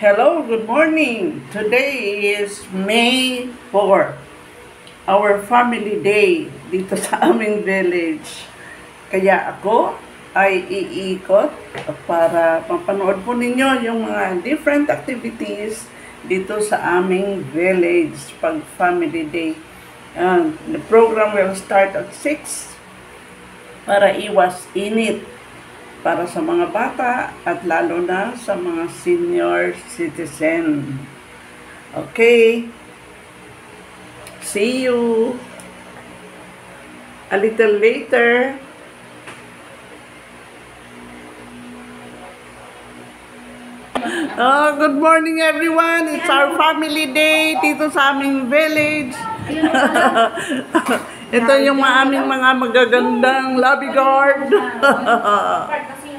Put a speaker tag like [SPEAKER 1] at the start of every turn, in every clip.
[SPEAKER 1] Hello, good morning. Today is May 4, our family day dito sa aming village. Kaya ako ay iikot para mapanood po ninyo yung mga different activities dito sa aming village pag family day. The program will start at 6 para iwas init para sa mga bata at lalo na sa mga senior citizen. Okay. See you a little later. Good morning everyone. It's our family day dito sa aming village. Ito yung aming mga magagandang lobby guard.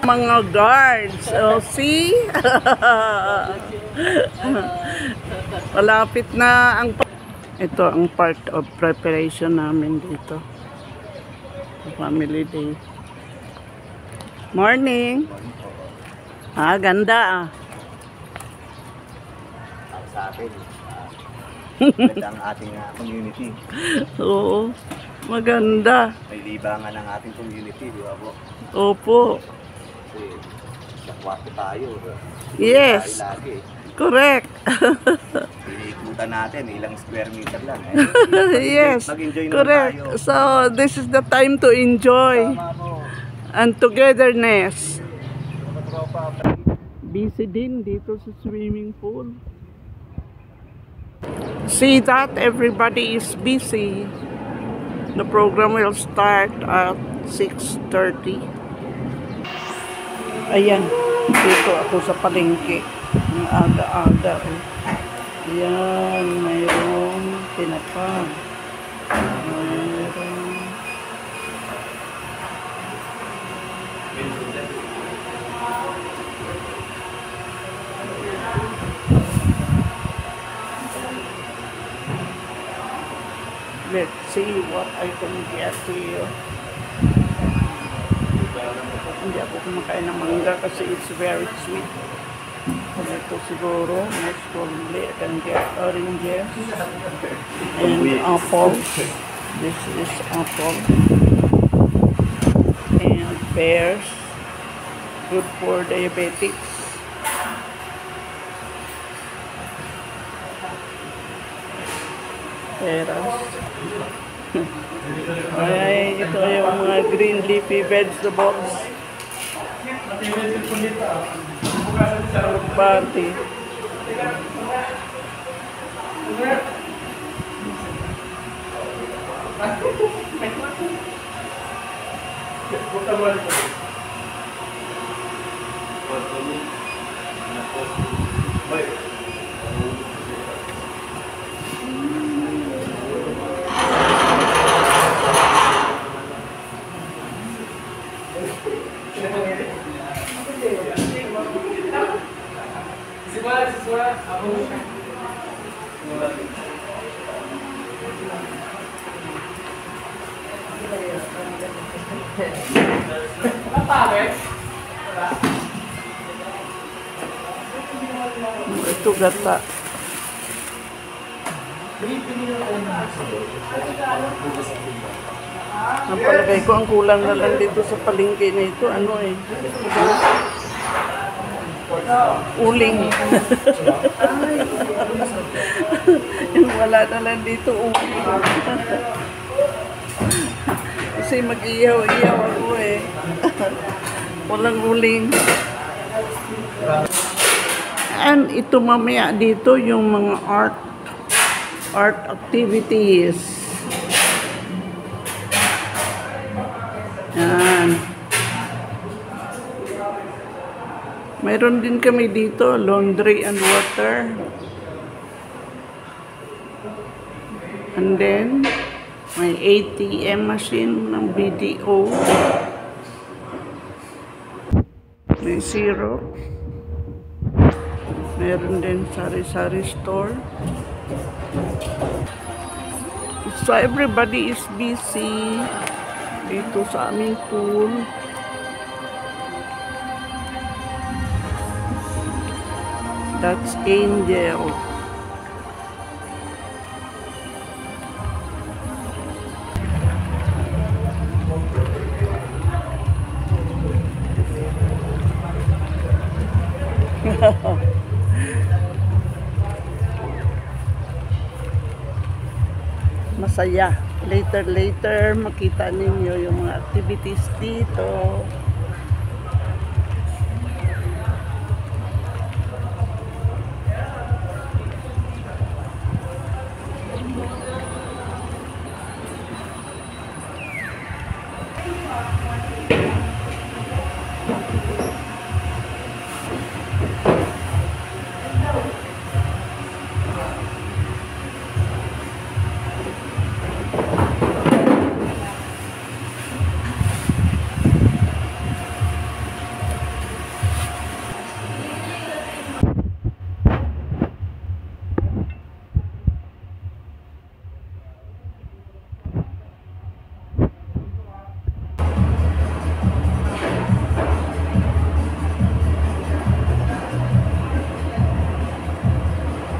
[SPEAKER 1] Mga guards. Oh, see? Malapit na ang... Ito ang part of preparation namin dito. Family day. Morning. Ganda
[SPEAKER 2] sa atin. Maganda ang ating community.
[SPEAKER 1] Oo. Maganda.
[SPEAKER 2] May libangan ang ating community, di ba po?
[SPEAKER 1] Opo.
[SPEAKER 2] Kasi sa kwarto tayo.
[SPEAKER 1] Yes.
[SPEAKER 2] Tayo lagi.
[SPEAKER 1] Correct.
[SPEAKER 2] Iniikutan natin, ilang square meter lang.
[SPEAKER 1] Yes.
[SPEAKER 2] Mag-enjoy naman
[SPEAKER 1] Correct.
[SPEAKER 2] tayo.
[SPEAKER 1] So, this is the time to enjoy.
[SPEAKER 2] Tama po.
[SPEAKER 1] And togetherness.
[SPEAKER 2] Mga tropa.
[SPEAKER 1] Busy din dito sa swimming pool. See that everybody is busy. The program will start at 6:30. Ayan, dito ako sa palengke. Ang aga-aga. Ayan, mayroong tinapa. Mayroong... Let's see what I can get here. Hindi ako kumakain ng mangga kasi it's very sweet. Ito siguro, most probably I can get oranges and apple. This is apple. And pears. Good for diabetics. Peras. Ay, ito yung mga green leafy vegetables. Party. Ito gata. Ang palagay ko ang kulang na lang dito sa palengke na ito. Ano eh? Uling. Yung wala na lang dito uling. Kasi mag-iyaw-iyaw ako eh. Walang uling. And ito mamaya dito yung mga art activities. Yan. Mayroon din kami dito, laundry and water. And then, may ATM machine ng BDO. May syrup. Meron din sari-sari store. So everybody is busy dito sa aming pool. That's Angel. Masaya. Later makita ninyo yung mga activities dito.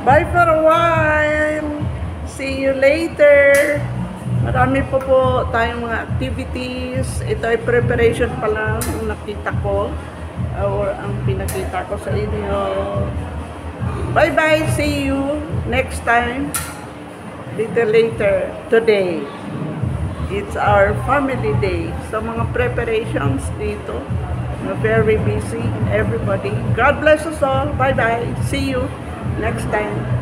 [SPEAKER 1] Bye for a while. See you later. Marami po tayong mga activities. Ito ay preparation pa lang ang nakita ko or ang pinakita ko sa inyo. Bye-bye. See you next time. Little later today. It's our family day. So mga preparations dito. We're very busy everybody. God bless us all. Bye-bye. See you next time.